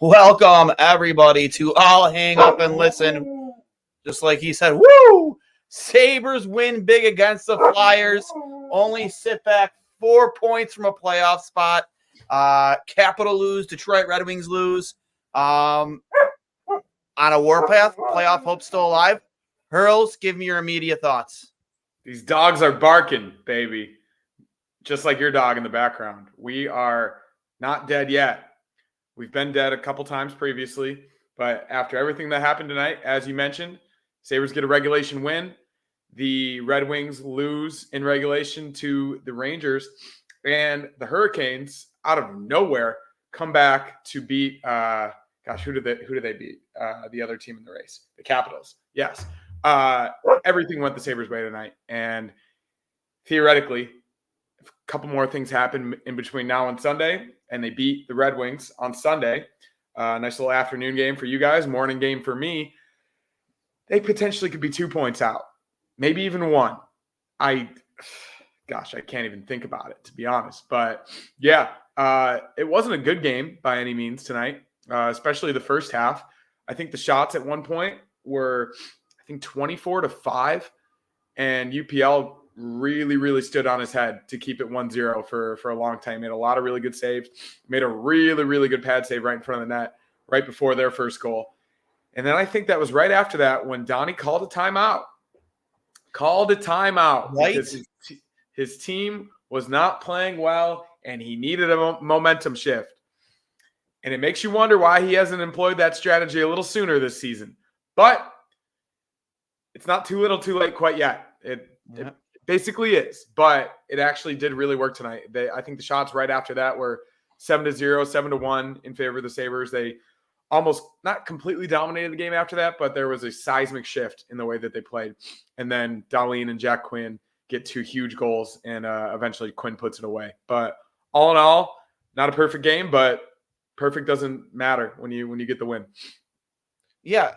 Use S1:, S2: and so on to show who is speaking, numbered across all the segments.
S1: Welcome, everybody, to All Hang Up and Listen. Just like he said, woo! Sabres win big against the Flyers. Only sit back 4 points from a playoff spot. Capital lose. Detroit Red Wings lose. On a warpath. Playoff hope still alive. Hurls, give me your immediate thoughts.
S2: These dogs are barking, baby. Just like your dog in the background. We are not dead yet. We've been dead a couple times previously, but after everything that happened tonight, as you mentioned, Sabres get a regulation win. The Red Wings lose in regulation to the Rangers, and the Hurricanes, out of nowhere, come back to beat. Who did they beat? The other team in the race, the Capitals. Yes, everything went the Sabres' way tonight, and theoretically, a couple more things happen in between now and Sunday, and they beat the Red Wings on Sunday. Nice little afternoon game for you guys, morning game for me. They potentially could be 2 points out, maybe even one. I can't even think about it, to be honest. But yeah, it wasn't a good game by any means tonight, especially the first half. I think the shots at one point were, 24-5, and UPL really stood on his head to keep it 1-0 for a long time. Made a lot of really good saves. Made a really good pad save right in front of the net right before their first goal. And then I think that was right after that when Donnie called a timeout.
S1: Right.
S2: Because his team was not playing well and he needed a momentum shift. And it makes you wonder why he hasn't employed that strategy a little sooner this season. But it's not too little too late quite yet. It basically is, but it actually did really work tonight. I think the shots right after that were 7-0, 7-1 in favor of the Sabres. They almost not completely dominated the game after that, but there was a seismic shift in the way that they played. And then Dahlin and Jack Quinn get 2 huge goals, and eventually Quinn puts it away. But all in all, not a perfect game, but perfect doesn't matter when you get the win.
S1: Yeah.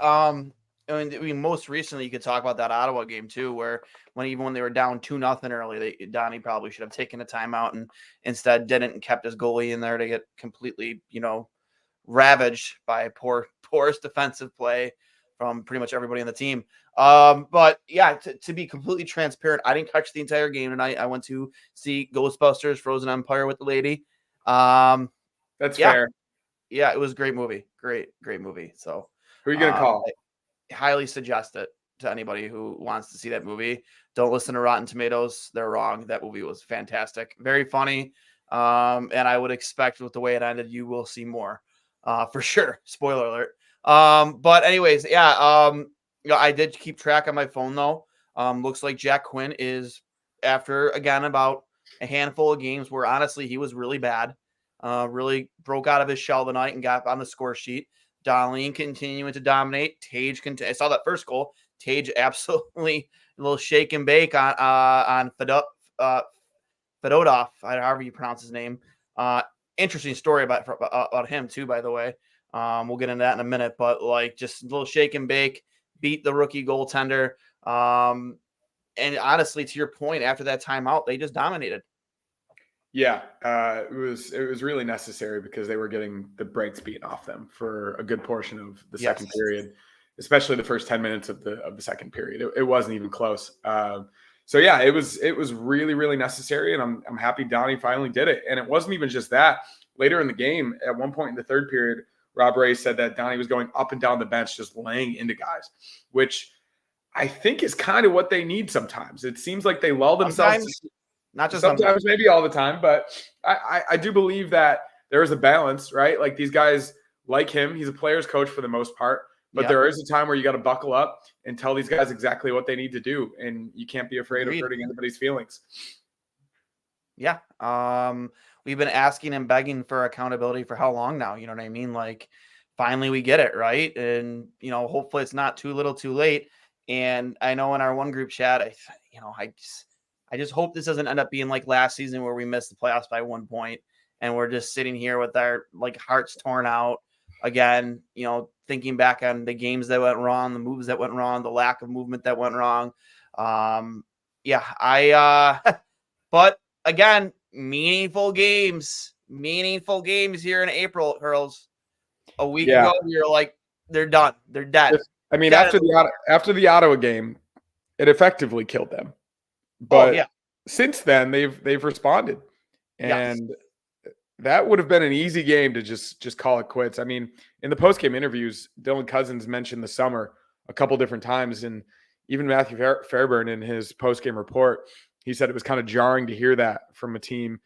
S1: I mean, most recently you could talk about that Ottawa game too, where when they were down 2-0 early, Donnie probably should have taken a timeout and instead didn't and kept his goalie in there to get completely, ravaged by poorest defensive play from pretty much everybody on the team. But yeah, to be completely transparent, I didn't catch the entire game tonight. I went to see Ghostbusters: Frozen Empire with the lady.
S2: That's fair.
S1: Yeah, it was a great movie. Great movie. So
S2: who are you gonna call?
S1: I highly suggest it to anybody who wants to see that movie. Don't listen to Rotten Tomatoes. They're wrong. That movie was fantastic. Very funny. And I would expect with the way it ended, you will see more. For sure. Spoiler alert. But anyways, yeah. I did keep track on my phone though. Looks like Jack Quinn is, after again about a handful of games where honestly he was really bad. Really broke out of his shell tonight and got on the score sheet. Dahlin continuing to dominate. Tage I saw that first goal. Tage absolutely a little shake and bake on Fedotov, however you pronounce his name. Interesting story about him too, by the way. We'll get into that in a minute, but like just a little shake and bake, beat the rookie goaltender. And honestly, to your point, after that timeout, they just dominated.
S2: Yeah, it was really necessary because they were getting the brakes beaten off them for a good portion of the second period, especially the first 10 minutes of the second period. It wasn't even close. So yeah, it was really necessary, and I'm happy Donnie finally did it. And it wasn't even just that. Later in the game, at one point in the third period, Rob Ray said that Donnie was going up and down the bench, just laying into guys, which I think is kind of what they need sometimes. It seems like they lull themselves.
S1: Not just
S2: sometimes, maybe all the time, but I do believe that there is a balance, right? Like these guys like him. He's a player's coach for the most part, but there is a time where you got to buckle up and tell these guys exactly what they need to do. And you can't be afraid of hurting anybody's feelings.
S1: Yeah. We've been asking and begging for accountability for how long now? You know what I mean? Like finally we get it, right? And, hopefully it's not too little too late. And I know in our one group chat, I just hope this doesn't end up being like last season where we missed the playoffs by 1 point and we're just sitting here with our hearts torn out again, thinking back on the games that went wrong, the moves that went wrong, the lack of movement that went wrong. But again, meaningful games here in April, Hurls. A week
S2: Yeah.
S1: ago, we were like, they're done. They're dead.
S2: I mean,
S1: Dead.
S2: after the Ottawa game, it effectively killed them.
S1: Oh,
S2: But
S1: yeah.
S2: since then, they've responded,
S1: Yes.
S2: and that would have been an easy game to just call it quits. I mean, in the post game interviews, Dylan Cousins mentioned the summer a couple different times, and even Matthew Fairburn in his post game report, he said it was kind of jarring to hear that from a team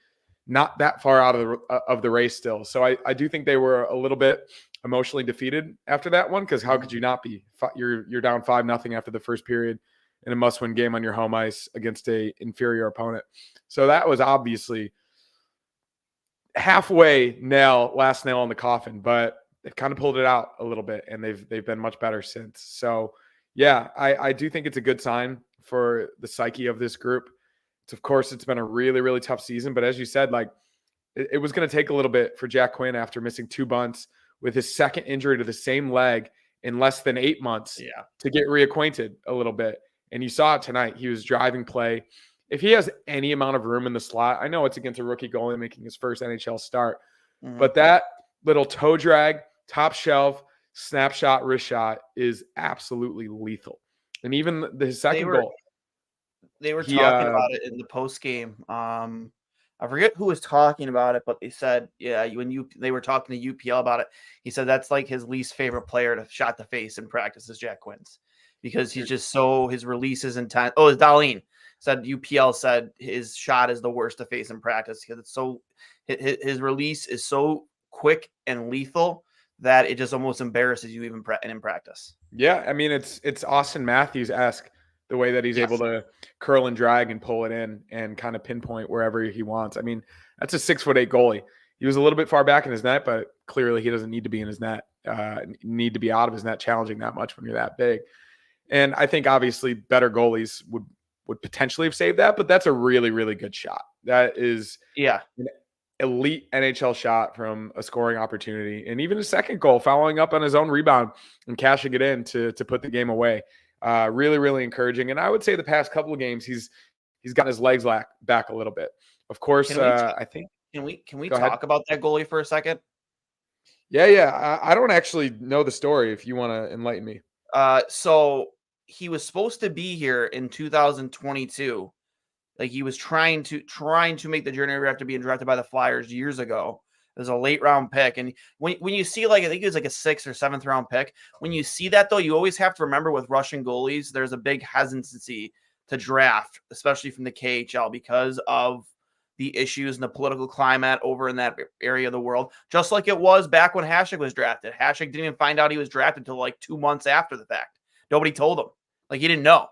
S2: not that far out of the race still. So I do think they were a little bit emotionally defeated after that one, because how could you not be? You're down 5-0 after the first period in a must-win game on your home ice against a inferior opponent. So that was obviously halfway last nail in the coffin, but they've kind of pulled it out a little bit, and they've been much better since. So yeah, I do think it's a good sign for the psyche of this group. Of course, it's been a really, really tough season, but as you said, like it was going to take a little bit for Jack Quinn after missing 2 bunts with his second injury to the same leg in less than 8 months to get reacquainted a little bit. And you saw it tonight. He was driving play. If he has any amount of room in the slot, I know it's against a rookie goalie making his first NHL start, but that little toe drag, top shelf, snapshot, wrist shot is absolutely lethal. And even his second goal.
S1: They were talking about it in the post game. I forget who was talking about it, but they said, they were talking to UPL about it. He said that's like his least favorite player to shot the face in practice is Jack Quinn's, because he's just his release is intense. Oh, it's Darlene said UPL said his shot is the worst to face in practice because it's so his release is so quick and lethal that it just almost embarrasses you even in practice.
S2: Yeah, I mean it's Austin Matthews-esque the way that he's able to curl and drag and pull it in and kind of pinpoint wherever he wants. I mean, that's a 6'8" goalie. He was a little bit far back in his net, but clearly he doesn't need to be in his net, need to be out of his net challenging that much when you're that big. And I think obviously better goalies would potentially have saved that, but that's a really, really good shot. That is an elite NHL shot from a scoring opportunity. And even a second goal, following up on his own rebound and cashing it in to put the game away. Really, really encouraging. And I would say the past couple of games, he's gotten his legs back a little bit. Of course, I think.
S1: Can we talk about that goalie for a second?
S2: Yeah. I don't actually know the story. If you want to enlighten me.
S1: So he was supposed to be here in 2022. Like he was trying to make the journey after being drafted by the Flyers years ago. It was a late round pick. And when you see, like, I think it was like a 6th or 7th round pick, when you see that, though, you always have to remember with Russian goalies, there's a big hesitancy to draft, especially from the KHL, because of the issues and the political climate over in that area of the world. Just like it was back when Hasek was drafted. Hasek didn't even find out he was drafted until like 2 months after the fact. Nobody told him. Like, he didn't know.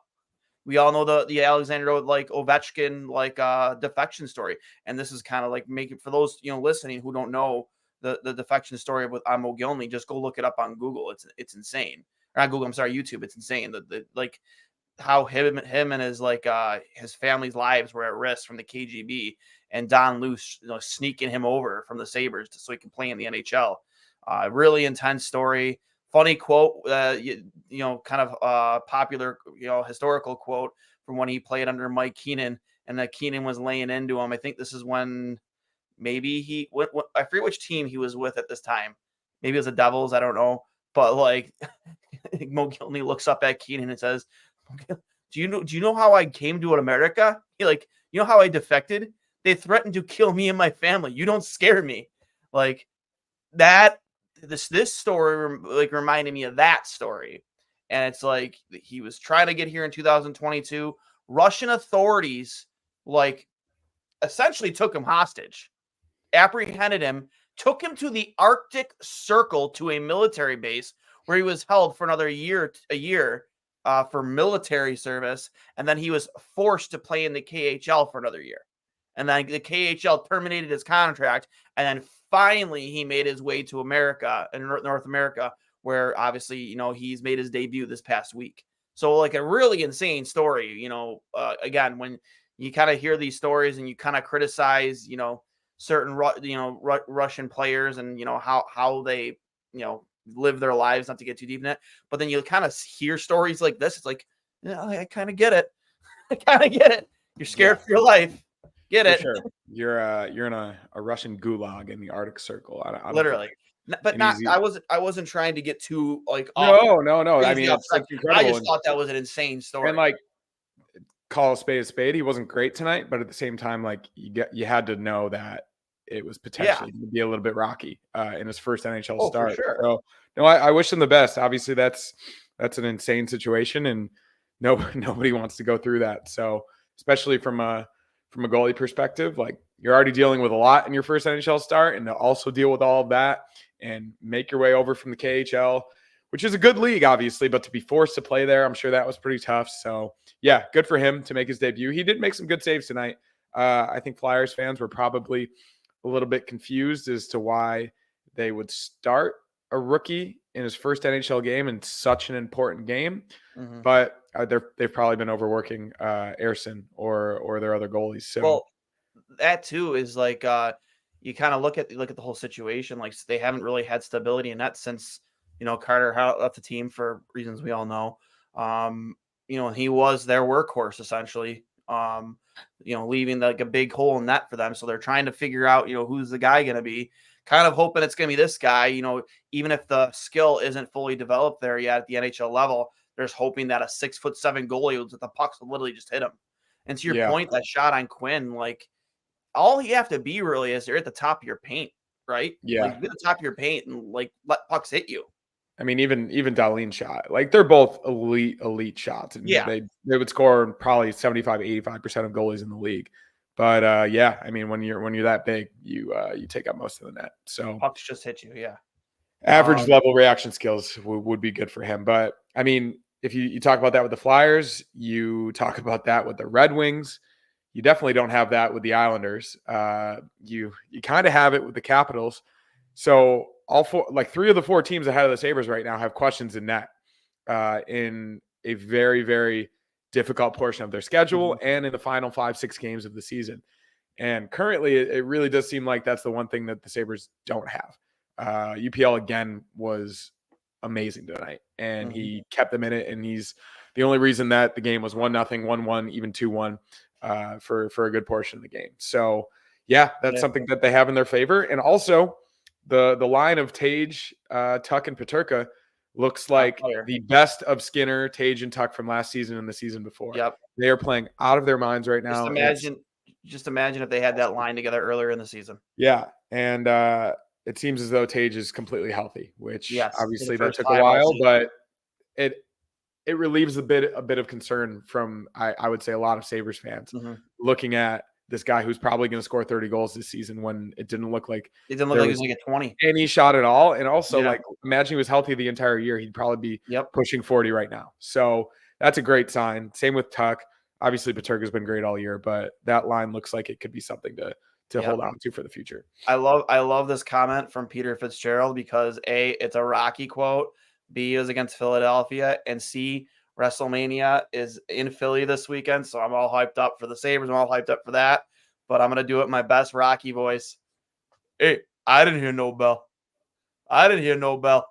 S1: We all know the Alexander Ovechkin defection story, and this is kind of like making for those listening who don't know the defection story with Imo Gilney. Just go look it up on Google. It's insane. Or not Google. I'm sorry, YouTube. It's insane. The like how him and his family's lives were at risk from the KGB, and Don Luce sneaking him over from the Sabres so he can play in the NHL. Really intense story. Funny quote, kind of popular, historical quote from when he played under Mike Keenan, and that Keenan was laying into him. I think this is when maybe I forget which team he was with at this time. Maybe it was the Devils. I don't know. But like, Mo Gilney looks up at Keenan and says, "Do you know how I came to America? You know how I defected? They threatened to kill me and my family. You don't scare me." Like that. This story reminded me of that story. And it's like he was trying to get here in 2022. Russian authorities essentially took him hostage, apprehended him, took him to the Arctic Circle to a military base where he was held for another year for military service. And then he was forced to play in the KHL for another year. And then the KHL terminated his contract, and then finally he made his way to America and North America, where obviously, he's made his debut this past week. So like a really insane story, again, when you kind of hear these stories and you kind of criticize, certain, Russian players and, how they, live their lives, not to get too deep in it, but then you kind of hear stories like this. It's like, I kind of get it. I kind of get it. You're scared for your life. Get it?
S2: For sure. You're in a Russian gulag in the Arctic Circle. I don't
S1: literally. But
S2: and
S1: not.
S2: he's
S1: I wasn't trying to get too off
S2: no. I
S1: crazy
S2: mean,
S1: off track.
S2: it's
S1: I
S2: incredible,
S1: just thought that was an insane
S2: and
S1: story.
S2: like call a spade. He wasn't great tonight, but at the same time, like you had to know that it was
S1: Yeah.
S2: potentially going to be a little bit rocky in his first NHL
S1: Oh, for
S2: start.
S1: sure.
S2: So no, I wish him the best. Obviously, that's an insane situation, and nobody wants to go through that. So especially from a goalie perspective, like you're already dealing with a lot in your first NHL start, and to also deal with all of that and make your way over from the KHL, which is a good league, obviously, but to be forced to play there, I'm sure that was pretty tough. So yeah, good for him to make his debut. He did make some good saves tonight. I think Flyers fans were probably a little bit confused as to why they would start a rookie in his first NHL game in such an important game.
S1: Mm-hmm.
S2: But they've probably been overworking Ersson or their other goalies. So
S1: Well, that too is like you kind of look at the whole situation. Like they haven't really had stability in that since Carter left the team for reasons we all know. He was their workhorse essentially. Leaving like a big hole in that for them. So they're trying to figure out who's the guy going to be. Kind of hoping it's going to be this guy. Even if the skill isn't fully developed there yet at the NHL level, there's hoping that a 6'7" goalie with the pucks will literally just hit him. And to your
S2: yeah,
S1: point, that shot on Quinn, like all you have to be really is you're at the top of your paint, right? Like
S2: yeah.
S1: be at the top of your paint and like let pucks hit you.
S2: I mean, even Darlene's shot, like they're both elite shots, and
S1: Yeah.
S2: they would score probably 75-85% of goalies in the league. But yeah, I mean, when you're that big, you take up most of the net. So
S1: Pucks just hit you. Yeah.
S2: average level reaction skills would be good for him. But I mean, if you talk about that with the Flyers, you talk about that with the Red Wings. You definitely don't have that with the Islanders. You kind of have it with the Capitals. So all four, like 3 of the 4 teams ahead of the Sabres right now have questions in net in a very, very difficult portion of their schedule and in the final 5-6 games of the season. And currently, it really does seem like that's the one thing that the Sabres don't have. UPL again was amazing tonight, and he kept them in it. And he's the only reason that the game was 1-0, 1-1, even 2-1 for a good portion of the game. So yeah, that's something that they have in their favor. And also the line of Tage, Tuck, and Peterka looks like the best of Skinner, Tage, and Tuck from last season and the season before.
S1: Yep.
S2: They are playing out of their minds right now.
S1: Just imagine if they had that line together earlier in the season.
S2: Yeah, and it seems as though Tage is completely healthy, which obviously that took a while, but it relieves a bit of concern from I would say a lot of Sabres fans looking at this guy who's probably going to score 30 goals this season when it didn't look like
S1: he was going to get 20
S2: any shot at all. And also like imagine he was healthy the entire year, he'd probably be pushing 40 right now. So that's a great sign. Same with Tuck. Obviously Peterka's been great all year, but that line looks like it could be something to hold on to for the future.
S1: I love this comment from Peter Fitzgerald because A, it's a Rocky quote, B, is against Philadelphia, and C, WrestleMania is in Philly this weekend, so I'm all hyped up for the Sabres. I'm all hyped up for that, but I'm going to do it in my best Rocky voice. Hey, I didn't hear no bell. I didn't hear no bell.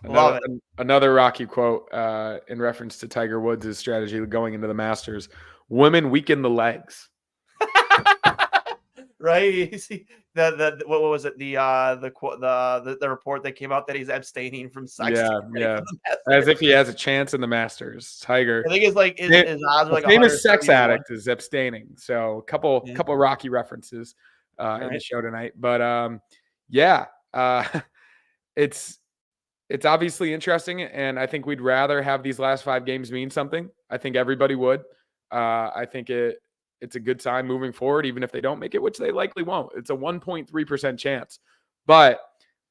S1: Love it.
S2: Another Rocky quote in reference to Tiger Woods' strategy going into the Masters. Women weaken the legs.
S1: Right? You see what was it? The report that came out that he's abstaining from sex.
S2: Yeah. As if he has a chance in the Masters. Tiger.
S1: I think it's like his odds are like
S2: famous sex addict is abstaining. So a couple Rocky references in the show tonight. But it's obviously interesting, and I think we'd rather have these last 5 games mean something. I think everybody would. I think it's a good sign moving forward, even if they don't make it, which they likely won't. It's a 1.3% chance. But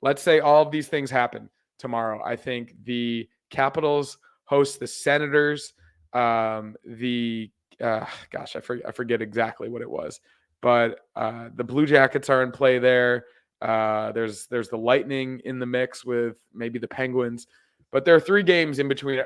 S2: let's say all of these things happen tomorrow. I think the Capitals host the Senators. I forget exactly what it was. But the Blue Jackets are in play there. There's the Lightning in the mix with maybe the Penguins. But there are 3 games in between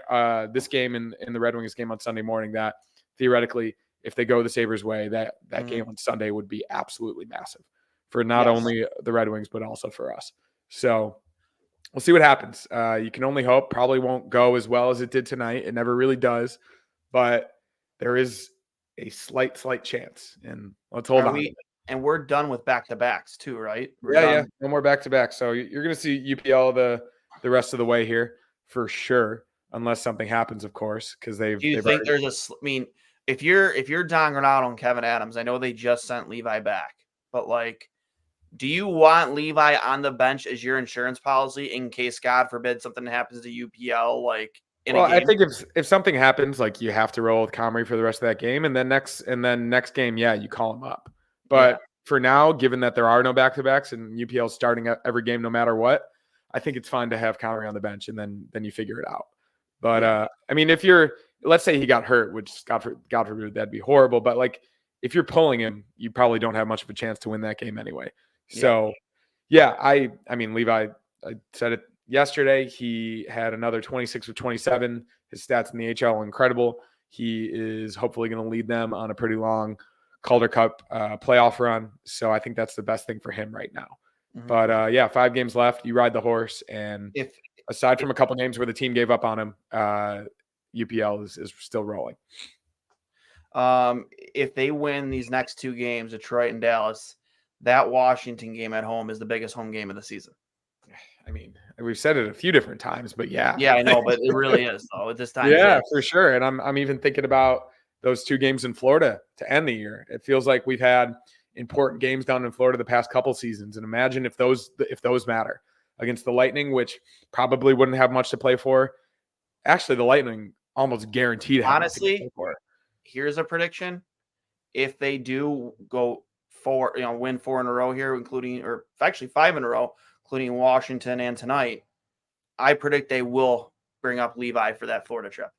S2: this game and the Red Wings game on Sunday morning that theoretically, if they go the Sabres way, that game on Sunday would be absolutely massive for not only the Red Wings, but also for us. So we'll see what happens. You can only hope. Probably won't go as well as it did tonight. It never really does. But there is a slight chance. And let's hold on.
S1: And we're done with back-to-backs too, right? We're
S2: Yeah,
S1: done.
S2: no more back-to-back. So you're going to see UPL the rest of the way here for sure, unless something happens, of course, because
S1: Do you
S2: they've
S1: think
S2: already.
S1: there's I mean, if you're Don Granado and Kevin Adams, I know they just sent Levi back, but like, do you want Levi on the bench as your insurance policy in case, God forbid, something happens to UPL like in a
S2: Well, I
S1: game?
S2: think if something happens, like you have to roll with Comrie for the rest of that game, and then next game, yeah, you call him up.
S1: Yeah.
S2: But for now, given that there are no back-to-backs and UPL starting every game no matter what, I think it's fine to have Comrie on the bench, and then you figure it out. But
S1: Yeah.
S2: I mean, let's say he got hurt, which God forbid, that'd be horrible. But like, if you're pulling him, you probably don't have much of a chance to win that game anyway. So, yeah, I mean, Levi, I said it yesterday. He had another 26 or 27. His stats in the HL are incredible. He is hopefully going to lead them on a pretty long Calder Cup playoff run. So I think that's the best thing for him right now.
S1: Mhm.
S2: But yeah, 5 games left. You ride the horse. And
S1: If
S2: aside from a couple games where the team gave up on him, UPL is still rolling.
S1: if they win these next 2 games, Detroit and Dallas, that Washington game at home is the biggest home game of the season.
S2: I mean, we've said it a few different times, but yeah.
S1: Yeah, I know, but it really is though. At this time,
S2: Yeah, for sure. And I'm even thinking about those 2 games in Florida to end the year. It feels like we've had important games down in Florida the past couple seasons. And imagine if those matter against the Lightning, which probably wouldn't have much to play for. Actually, the Lightning almost guaranteed to have nothing to play
S1: honestly,
S2: for.
S1: here's a prediction. If they do go win 4 in a row here, including, or actually 5 in a row, including Washington and tonight, I predict they will bring up Levi for that Florida trip.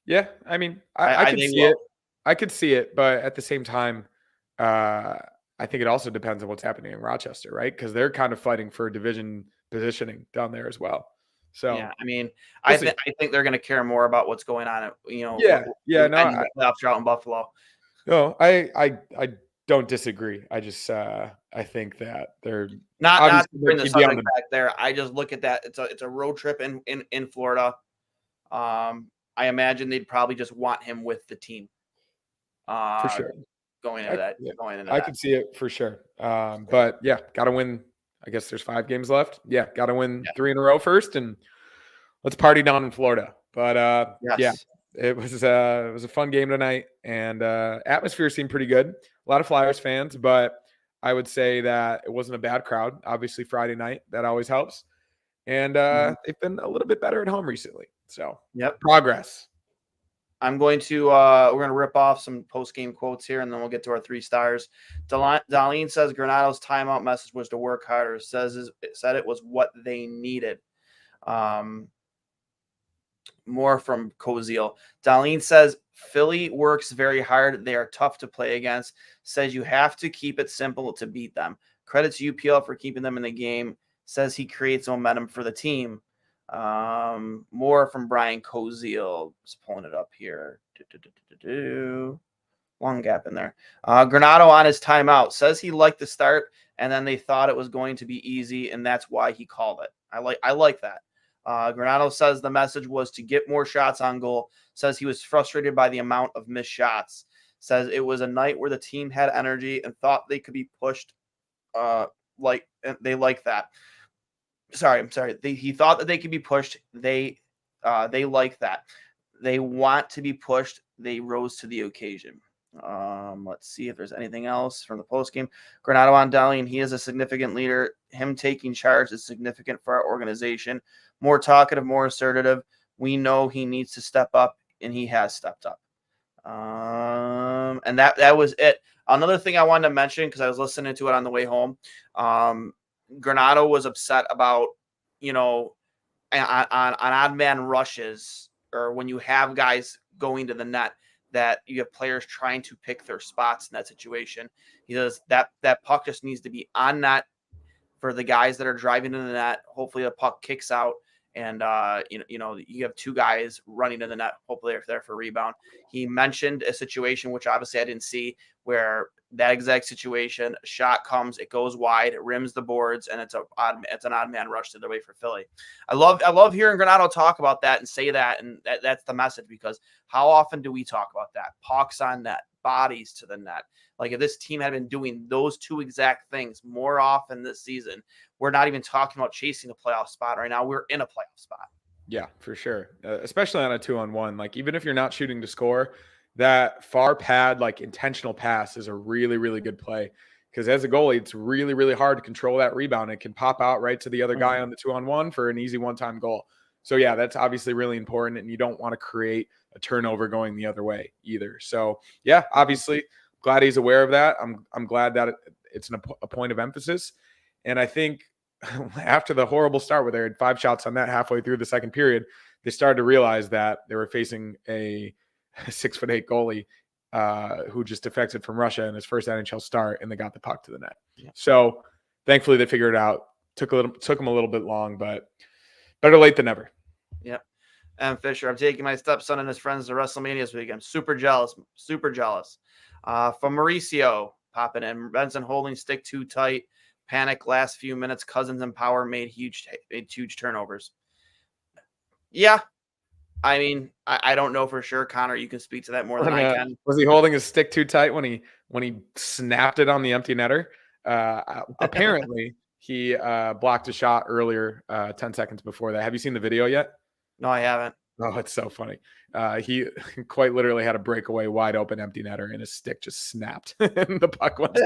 S2: Yeah, I mean, I could see it. I could see it, but at the same time, I think it also depends on what's happening in Rochester, right? Because they're kind of fighting for division positioning down there as well. So
S1: Yeah, I mean,
S2: we'll
S1: I think they're going to care more about what's going on.
S2: yeah, no,
S1: the playoffs out in Buffalo.
S2: No, I don't disagree. I just I think that they're
S1: Not to
S2: obviously
S1: bring the subject back there. I just look at that. It's a road trip in Florida. I imagine they'd probably just want him with the team.
S2: for sure.
S1: Going into that.
S2: I could see it for sure. But yeah, got to win. I guess there's 5 games left. Yeah, got to win 3 in a row first, and let's party down in Florida. But yeah, it was a fun game tonight, and atmosphere seemed pretty good. A lot of Flyers fans, but I would say that it wasn't a bad crowd. Obviously, Friday night, that always helps. And they've been a little bit better at home recently. So progress.
S1: I'm going to we're going to rip off some post-game quotes here, and then we'll get to our 3 stars. Darlene says Granado's timeout message was to work harder. Said it was what they needed. More from Koziel. Darlene says Philly works very hard. They are tough to play against. Says you have to keep it simple to beat them. Credits UPL for keeping them in the game. Says he creates momentum for the team. More from Brian Koziel. Just pulling it up here. Long gap in there. Granado on his timeout says he liked the start, and then they thought it was going to be easy, and that's why he called it. I like that. Granado says the message was to get more shots on goal. Says he was frustrated by the amount of missed shots. Says it was a night where the team had energy and thought they could be pushed. They like that. I'm sorry. He thought that they could be pushed. They like that. They want to be pushed. They rose to the occasion. Let's see if there's anything else from the post game. Granado on Darlene, he is a significant leader. Him taking charge is significant for our organization. More talkative, more assertive. We know he needs to step up, and he has stepped up. And that was it. Another thing I wanted to mention, because I was listening to it on the way home. Granado was upset about, on odd man rushes, or when you have guys going to the net, that you have players trying to pick their spots in that situation. He says that puck just needs to be on net for the guys that are driving in the net. Hopefully the puck kicks out, and you have 2 guys running in the net. Hopefully they're there for rebound. He mentioned a situation, which obviously I didn't see, where that exact situation. A shot comes, it goes wide, it rims the boards, and it's an odd man rush to the way for Philly. I love hearing Granato talk about that and say that, and that's the message, because how often do we talk about that? Pucks on net, bodies to the net. Like, if this team had been doing those two exact things more often this season, we're not even talking about chasing a playoff spot right now. We're in a playoff spot.
S2: Yeah, for sure. Especially on a 2-on-1. Like, even if you're not shooting to score, that far pad, like intentional pass, is a really, really good play. Because as a goalie, it's really, really hard to control that rebound. It can pop out right to the other guy on the 2-on-1 for an easy one-time goal. So yeah, that's obviously really important, and you don't want to create a turnover going the other way either. So yeah, obviously, glad he's aware of that. I'm glad that it's a point of emphasis. And I think after the horrible start where they had 5 shots on net halfway through the second period, they started to realize that they were facing a 6'8" goalie who just defected from Russia in his first NHL start, and they got the puck to the net. Yeah. So thankfully they figured it out. Took them a little bit long, but better late than never.
S1: Yep. And Fisher, I'm taking my stepson and his friends to WrestleMania this week. I'm super jealous. From Mauricio popping in. Benson holding stick too tight. Panic last few minutes. Cousins and Power made huge turnovers. Yeah. I mean, I don't know for sure. Connor, you can speak to that more than I can.
S2: Was he holding his stick too tight when he snapped it on the empty netter? Apparently, he blocked a shot earlier, 10 seconds before that. Have you seen the video yet?
S1: No, I haven't.
S2: Oh, it's so funny. He quite literally had a breakaway wide open empty netter, and his stick just snapped, and the puck went.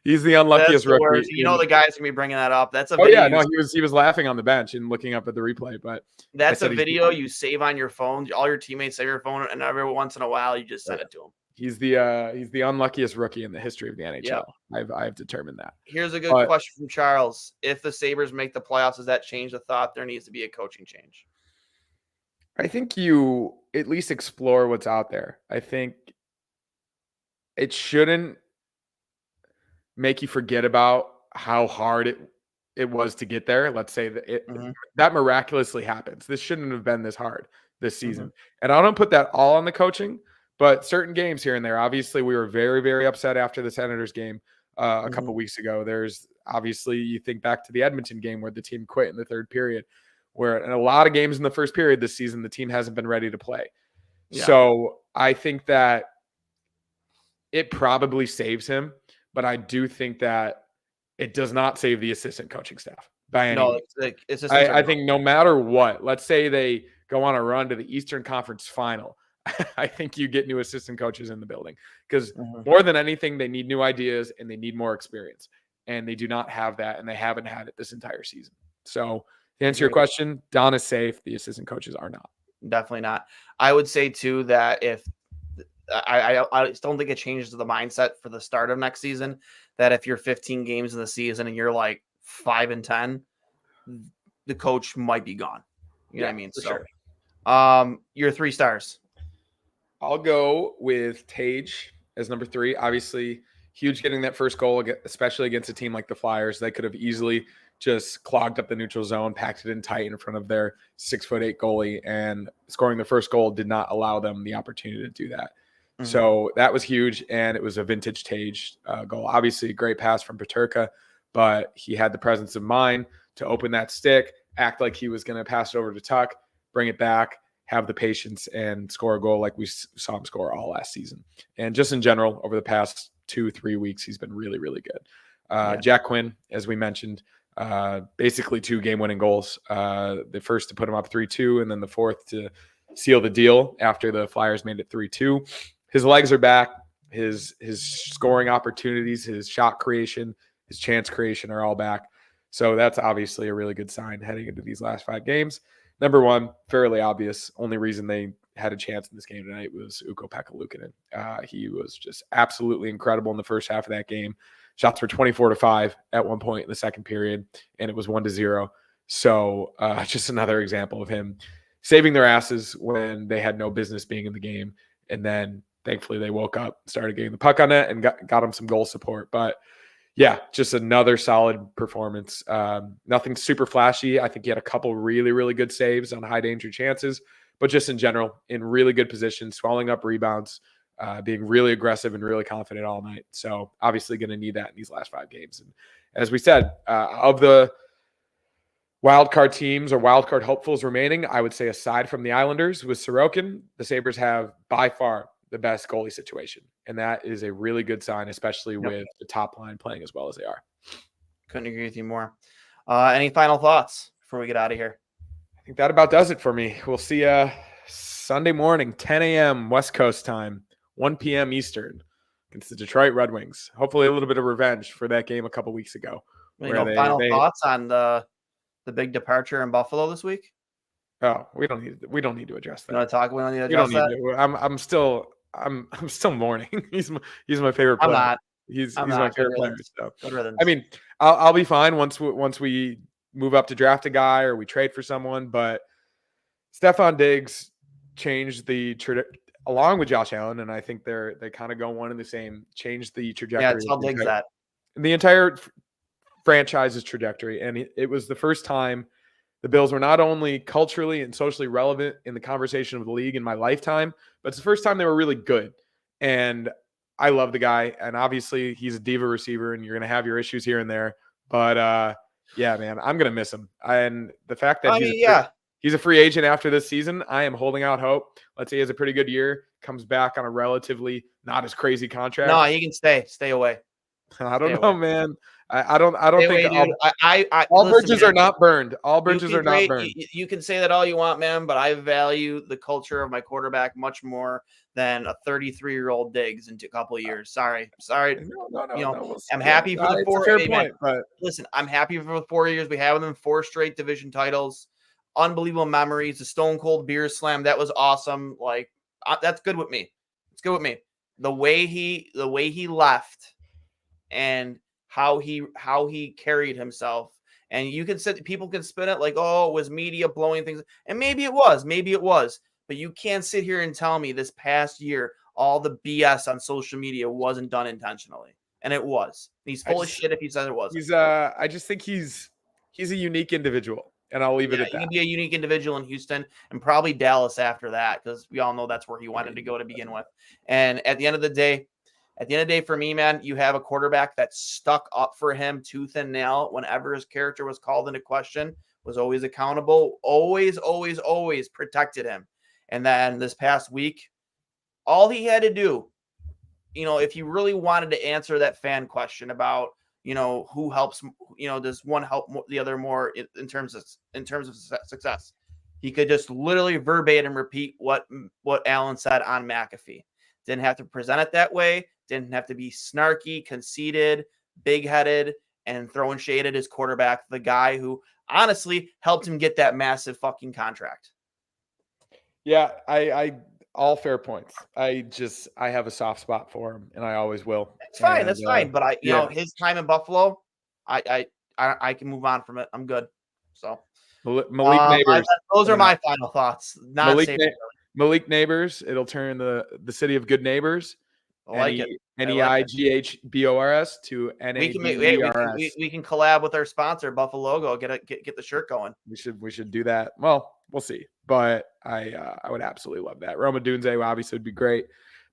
S2: He's the unluckiest rookie.
S1: You know the guy's gonna be bringing that up. That's a
S2: video. Oh yeah, no, he was laughing on the bench and looking up at the replay. But
S1: that's a video you save on your phone. All your teammates save your phone, and every once in a while you just send it to him.
S2: He's the unluckiest rookie in the history of the NHL. Yep. I've determined that.
S1: Here's a good question from Charles: if the Sabres make the playoffs, does that change the thought there needs to be a coaching change?
S2: I think you at least explore what's out there. I think it shouldn't make you forget about how hard it was to get there. Let's say that that miraculously happens. This shouldn't have been this hard this season. And I don't put that all on the coaching, but certain games here and there. Obviously, we were very, very upset after the Senators game a couple weeks ago. There's obviously, you think back to the Edmonton game where the team quit in the third period, where in a lot of games in the first period this season, the team hasn't been ready to play. Yeah. So I think that it probably saves him, but I do think that it does not save the assistant coaching staff by any means. I think no matter what, let's say they go on a run to the Eastern Conference Final, I think you get new assistant coaches in the building because more than anything, they need new ideas and they need more experience. And they do not have that, and they haven't had it this entire season. So to answer your question, Don is safe. The assistant coaches are not.
S1: Definitely not. I would say, too, that if I don't think it changes the mindset for the start of next season, that if you're 15 games in the season and you're like 5-10, the coach might be gone. You know what I mean? So, sure. Your 3 stars.
S2: I'll go with Tage as number 3. Obviously, huge getting that first goal, especially against a team like the Flyers. They could have easily just clogged up the neutral zone, packed it in tight in front of their 6'8" goalie, and scoring the first goal did not allow them the opportunity to do that. So that was huge, and it was a vintage Tage goal. Obviously, a great pass from Peterka, but he had the presence of mind to open that stick, act like he was going to pass it over to Tuck, bring it back, have the patience, and score a goal like we saw him score all last season. And just in general, over the past 2-3 weeks, he's been really, really good. Jack Quinn, as we mentioned, basically 2 game-winning goals. The first to put him up 3-2, and then the fourth to seal the deal after the Flyers made it 3-2. His legs are back. His scoring opportunities, his shot creation, his chance creation are all back. So that's obviously a really good sign heading into these last 5 games. Number 1, fairly obvious. Only reason they had a chance in this game tonight was Ukko-Pekka Luukkonen. He was just absolutely incredible in the first half of that game. Shots were 24-5 at one point in the second period, and it was 1-0. So just another example of him saving their asses when they had no business being in the game. And then thankfully they woke up, started getting the puck on net, and got him some goal support. But yeah, just another solid performance. Nothing super flashy. I think he had a couple really, really good saves on high danger chances, but just in general, in really good position, swallowing up rebounds, being really aggressive and really confident all night. So obviously going to need that in these last 5 games. And as we said, of the wild card teams or wild card hopefuls remaining, I would say aside from the Islanders with Sorokin, the Sabres have by far the best goalie situation. And that is a really good sign, especially with the top line playing as well as they are.
S1: Couldn't agree with you more. Any final thoughts before we get out of here?
S2: I think that about does it for me. We'll see you Sunday morning, 10 a.m. West Coast time, 1 p.m. Eastern against the Detroit Red Wings. Hopefully a little bit of revenge for that game a couple weeks ago.
S1: Final thoughts on the big departure in Buffalo this week?
S2: Oh, we don't need to address that.
S1: You want to talk? We don't need to address that.
S2: I'm still mourning. He's my favorite player.
S1: I'm not.
S2: He's my favorite player. So
S1: I
S2: mean, I'll be fine once we move up to draft a guy or we trade for someone. But Stephon Diggs changed the along with Josh Allen, and I think they kind of go one and the same. Changed the trajectory.
S1: Yeah, tell Diggs that.
S2: The entire franchise's trajectory, and it was the first time the Bills were not only culturally and socially relevant in the conversation of the league in my lifetime, but it's the first time they were really good. And I love the guy, and obviously he's a diva receiver, and you're going to have your issues here and there. But yeah, man, I'm going to miss him. And the fact that he's a free agent after this season, I am holding out hope. Let's say he has a pretty good year, comes back on a relatively not as crazy contract.
S1: No, he can stay away.
S2: I don't know, man. I don't think
S1: all
S2: bridges are not burned. All bridges are not burned.
S1: You can say that all you want, man, but I value the culture of my quarterback much more than a 33-year-old Diggs in a couple of years. Sorry.
S2: No.
S1: I'm happy for the 4
S2: years. But
S1: listen, I'm happy for the 4 years we have them 4 straight division titles. Unbelievable memories. The Stone Cold Beer Slam, that was awesome. Like that's good with me. It's good with me. The way he left and how he carried himself. And you can say people can spin it like, oh, it was media blowing things. And maybe it was. But you can't sit here and tell me this past year all the BS on social media wasn't done intentionally. And it was. He's full of shit if he says it wasn't.
S2: I just think he's a unique individual. And I'll leave it at that.
S1: He can be a unique individual in Houston and probably Dallas after that, because we all know that's where he wanted to go to begin with. And at the end of the day, for me, man, you have a quarterback that stuck up for him tooth and nail whenever his character was called into question, was always accountable, always protected him. And then this past week, all he had to do, if you really wanted to answer that fan question about, who helps, does one help the other more in terms of success, he could just literally verbatim repeat what Allen said on McAfee. Didn't have to present it that way. Didn't have to be snarky, conceited, big-headed, and throwing shade at his quarterback, the guy who honestly helped him get that massive fucking contract.
S2: Yeah, I all fair points. I have a soft spot for him, and I always will.
S1: That's fine. But his time in Buffalo, I can move on from it. I'm good. So
S2: Malik Neighbors.
S1: Those are my final thoughts.
S2: Malik Neighbors. It'll turn the city of good neighbors.
S1: I like it.
S2: NEIGHBORS to NABERS.
S1: We can collab with our sponsor, Buffalo Logo. Get the shirt going.
S2: We should do that. Well, we'll see. But I would absolutely love that. Roma Dunze obviously would be great.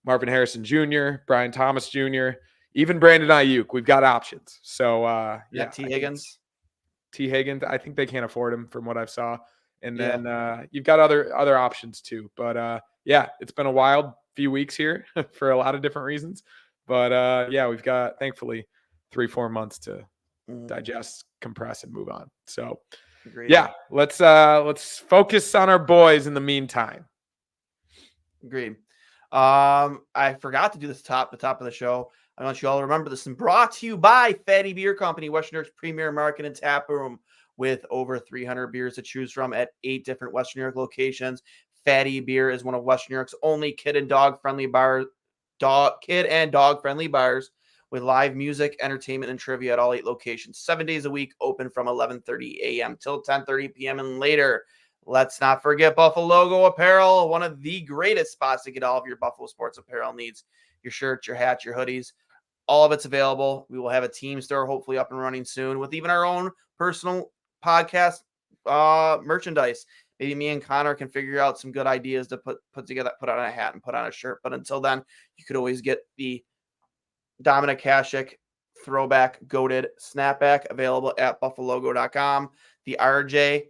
S2: Marvin Harrison Jr., Brian Thomas Jr., even Brandon Ayuk. We've got options. So
S1: T. Higgins.
S2: I think they can't afford him from what I saw. And then you've got other options too. But it's been a wild few weeks here for a lot of different reasons. But we've got thankfully 3-4 months to digest, compress, and move on. So
S1: agreed.
S2: Let's focus on our boys in the meantime.
S1: Agreed. I forgot to do this the top of the show. I want you all to remember this, and brought to you by Fatty Beer Company, Western New York's premier market and tap room, with over 300 beers to choose from at 8 different Western New York locations. Fatty Beer is one of Western New York's only kid and dog friendly bars with live music, entertainment, and trivia at all 8 locations, 7 days a week, open from 11:30 a.m. till 10:30 p.m. and later. Let's not forget Buffalo Logo Apparel, one of the greatest spots to get all of your Buffalo sports apparel needs. Your shirts, your hats, your hoodies, all of it's available. We will have a team store hopefully up and running soon with even our own personal podcast merchandise. maybe me and Connor can figure out some good ideas to put together, put on a hat and put on a shirt. But until then, you could always get the Dominic Hasek throwback goated snapback available at buffalogo.com. The RJ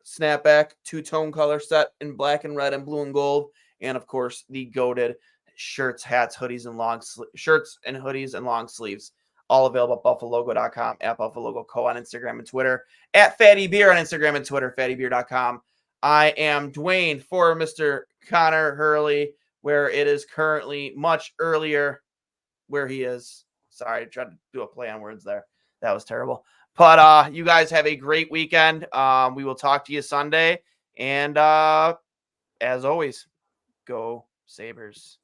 S1: snapback two-tone color set in black and red and blue and gold. And of course, the goated shirts, hats, hoodies, and shirts and hoodies and long sleeves. All available at buffalogo.com, at Buffalogo Co. on Instagram and Twitter, at Fatty Beer on Instagram and Twitter, fattybeer.com. I am Duane for Mr. Connor Hurley, where it is currently much earlier where he is. Sorry, I tried to do a play on words there. That was terrible. But you guys have a great weekend. We will talk to you Sunday. And as always, go Sabres.